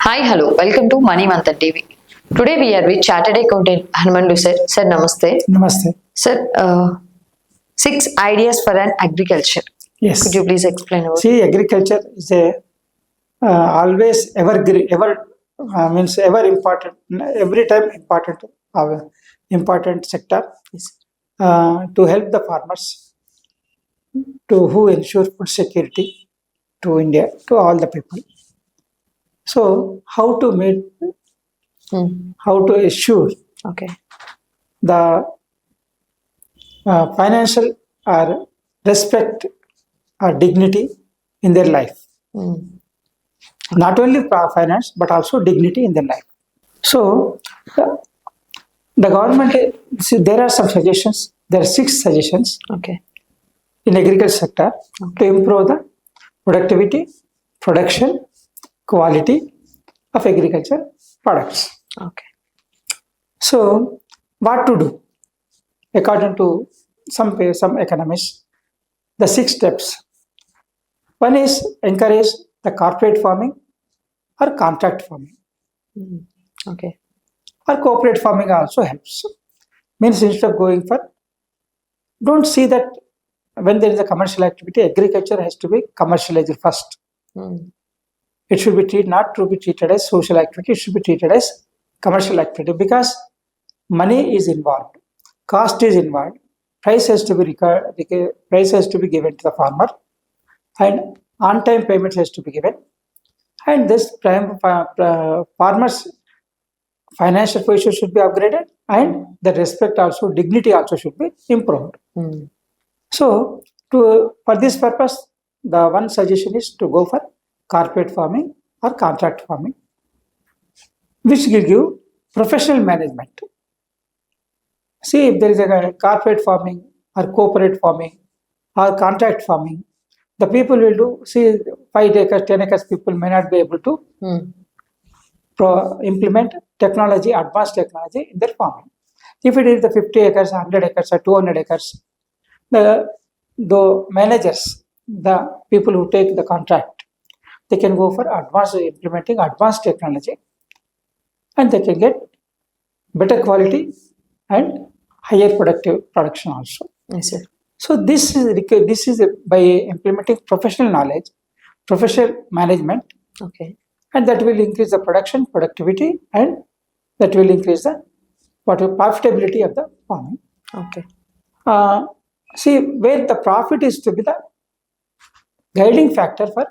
Hi, hello. Welcome to Money Manthan TV. Today we are with Chartered Accountant Hanumandu sir. Sir, namaste. Namaste. Sir, 6 ideas for an agriculture. Yes. Could you please explain about? See, agriculture is a always ever important. Every time important sector Yes. to help the farmers to who ensure food security to India to all the people. So how to assure Okay. the financial or respect or dignity in their life. Not only finance but also dignity in their life. So the government, there are some suggestions. There are 6 suggestions Okay. in agriculture sector to improve the productivity, production, quality of agriculture products. Okay. So what to do? According to some economists, the 6 steps. One is encourage the corporate farming or contract farming, Okay. or cooperative farming also helps. Means instead of going for, don't see that when there is a commercial activity, agriculture has to be commercialized first. It should be not to be treated as social activity, it should be treated as commercial activity because money is involved, cost is involved, price has to be given to the farmer, and on-time payments has to be given, and this farmers' financial position should be upgraded, and the respect also, dignity also should be improved. So, for this purpose, the one suggestion is to go for corporate farming or contract farming, which will give professional management. See, if there is a corporate farming or corporate farming or contract farming, the people will do, see, 5 acres, 10 acres people may not be able to implement technology, advanced technology in their farming. If it is the 50 acres, 100 acres or 200 acres, the managers, the people who take the contract, they can go for implementing advanced technology, and they can get better quality and higher production also. Yes, sir. So this is by implementing professional knowledge, professional management, Okay. and that will increase the productivity, and that will increase the profitability of the farming. Okay. See, where the profit is to be the guiding factor for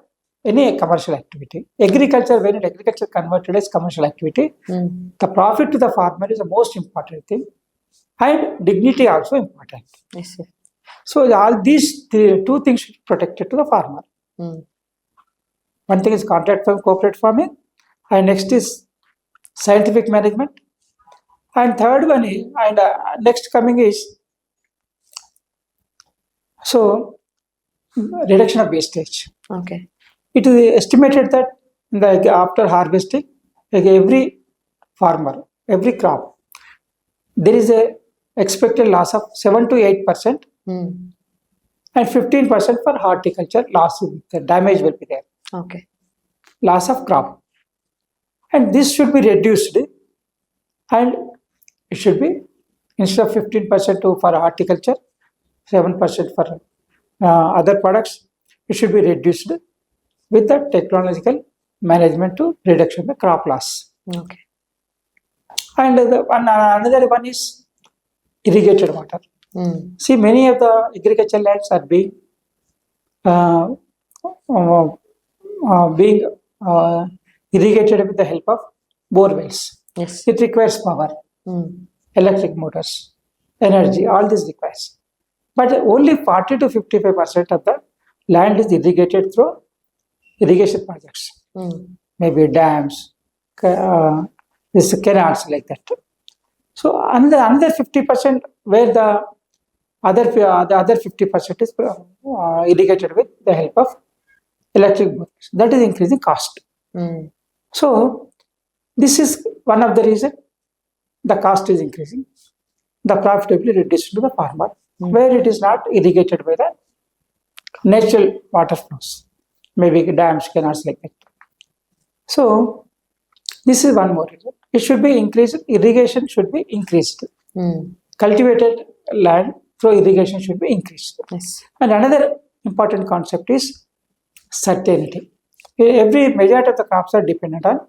any commercial activity. Agriculture, when agriculture converted as commercial activity, the profit to the farmer is the most important thing, and dignity also important. Yes, sir. So all these 2 things should be protected to the farmer. One thing is contract farming, corporate farming, and next is scientific management, and third one is, and next coming is, so reduction of wastage. Okay. It is estimated that after harvesting, every farmer, every crop, there is a expected loss of 7 to 8%, and 15% for horticulture loss will be there, damage will be there, Okay. loss of crop, and this should be reduced, and it should be, instead of 15% for horticulture, 7% for other products, it should be reduced with the technological management to reduction the crop loss. Okay. And another one is irrigated water. See, many of the agricultural lands are being irrigated with the help of bore wells. Yes. It requires power, electric motors, energy, all this requires. But only 40 to 55% of the land is irrigated through irrigation projects, maybe dams, this canals like that. So another 50% where the other 50% is irrigated with the help of electric motors. That is increasing cost. So this is one of the reason the cost is increasing. The profitability reduced to the farmer, where it is not irrigated by the natural water flows, maybe dams, canals like that. So This is one more reason. It should be increased. Irrigation should be increased. Cultivated land through irrigation should be increased. Yes. And another important concept is certainty. Every majority of the crops are dependent on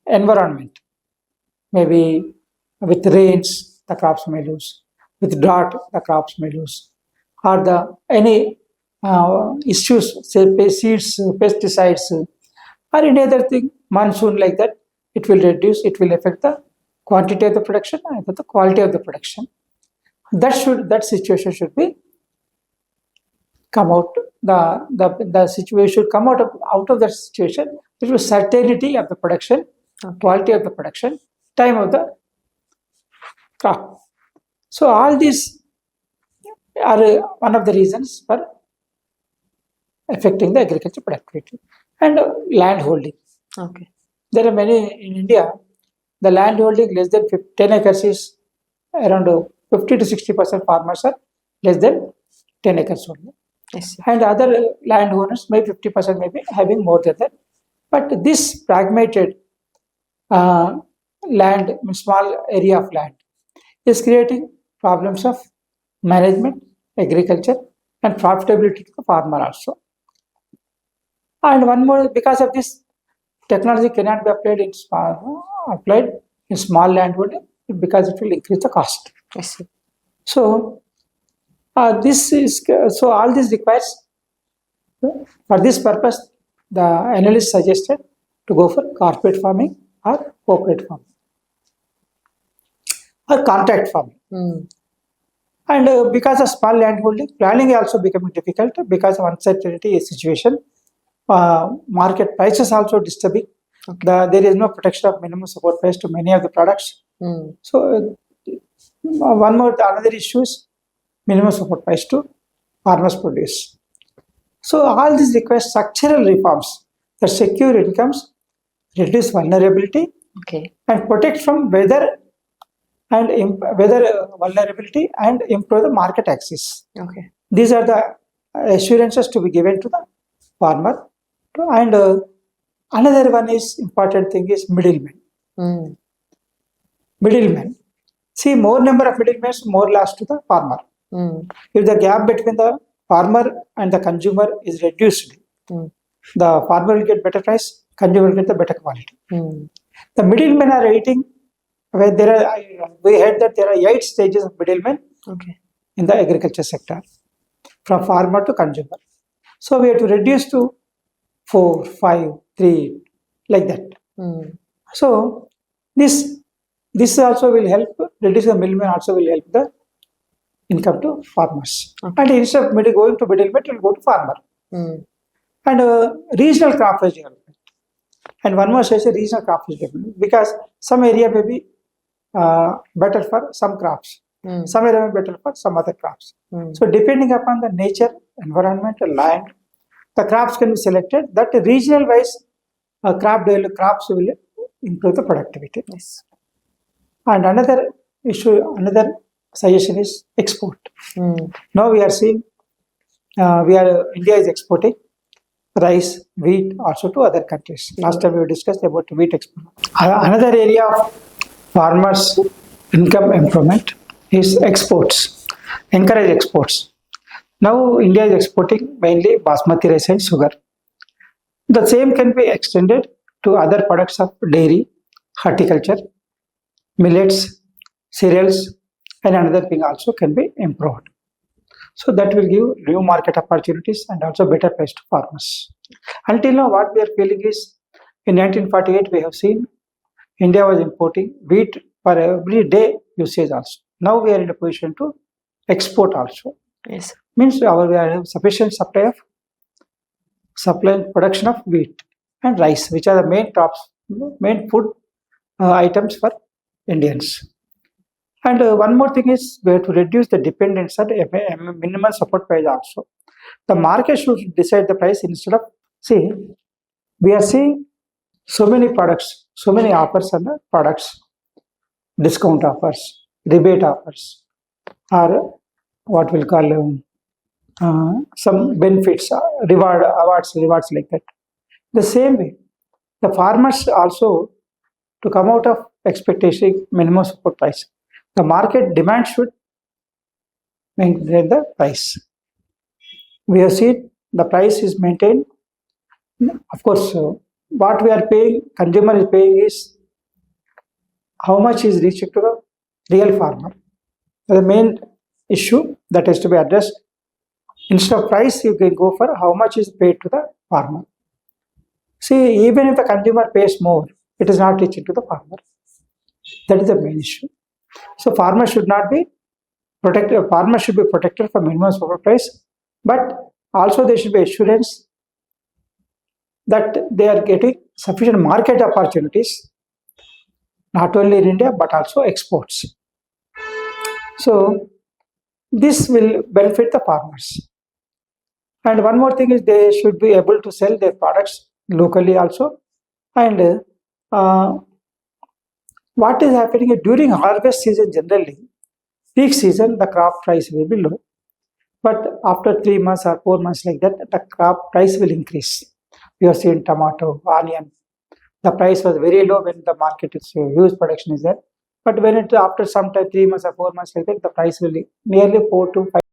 environment. Maybe with rains, the crops may lose. With drought, the crops may lose. Or any issues, say seeds, pesticides, or any other thing, monsoon like that, it will reduce. It will affect the quantity of the production and the quality of the production. That situation should be come out. The situation should come out of that situation. It was certainty of the production, quality of the production, time of the crop. So all these are one of the reasons for affecting the agriculture productivity. And land holding. Okay. There are many in India. The land holding less than 10 acres is around 50 to 60% farmers are less than 10 acres only. Yes. And other landowners may 50% may be having more than that. But this fragmented land, small area of land, is creating problems of management, agriculture, and profitability to the farmer also. And one more, because of this, technology cannot be applied in small land holding because it will increase the cost. Yes. So all this requires, for this purpose, the analyst suggested to go for corporate farming or cooperative farming or contract farming. And because of small land holding, planning also becoming difficult because of uncertainty situation. Market prices also disturbing. There is no protection of minimum support price to many of the products. So another issue is minimum support price to farmers produce. So all this requires structural reforms that secure incomes, reduce vulnerability, and protect from weather vulnerability and improve the market access. These are the assurances to be given to the farmer. And another one is important thing is middlemen. Middlemen. See, more number of middlemen, more loss to the farmer. If the gap between the farmer and the consumer is reduced, the farmer will get better price, consumer will get the better quality. The middlemen are eating. Where we heard that there are 8 stages of middlemen in the agriculture sector, from farmer to consumer. So we have to reduce to 4, 5, 3, like that. So this also will help reduce the middleman. Also will help the income to farmers. And instead of going to middleman, it will go to farmer. And regional crop based development. And one more says regional crop based development, because some area may be better for some crops, some area may be better for some other crops. So depending upon the nature, environment, land, the crops can be selected. That regional wise crops will improve the productivity. Yes. And another suggestion is export. Now we are seeing India is exporting rice, wheat also to other countries. Last time we discussed about wheat export. Another area of farmers' income improvement is exports. Encourage exports. Now India is exporting mainly basmati rice and sugar. The same can be extended to other products of dairy, horticulture, millets, cereals, and another thing also can be improved. So that will give new market opportunities and also better price to farmers. Until now, what we are feeling is, in 1948 we have seen India was importing wheat for every day usage also. Now we are in a position to export also. Yes. Means we have sufficient supply production of wheat and rice, which are the main food items for Indians. And one more thing is, we have to reduce the dependence at minimum support price also. The market should decide the price instead of, we are seeing so many products, so many offers on the products, discount offers, rebate offers, or what we'll call some benefits, rewards like that. The same way, the farmers also to come out of expectation minimum support price. The market demand should maintain the price. We have seen the price is maintained. Of course, what we are paying, consumer is paying is how much is reached to the real farmer. The main issue that has to be addressed. Instead of price, you can go for how much is paid to the farmer. See, even if the consumer pays more, it is not reaching to the farmer. That is the main issue. So farmer should not be protected. Farmer should be protected from minimum support price, but also there should be assurance that they are getting sufficient market opportunities, not only in India but also exports. So this will benefit the farmers. And one more thing is they should be able to sell their products locally also. And what is happening is during harvest season generally, peak season, the crop price will be low. But after 3 months or 4 months like that, the crop price will increase. We have seen tomato, onion. The price was very low when the market is huge production is there. But when it after some time, 3 months or 4 months like that, the price will be nearly 4 to 5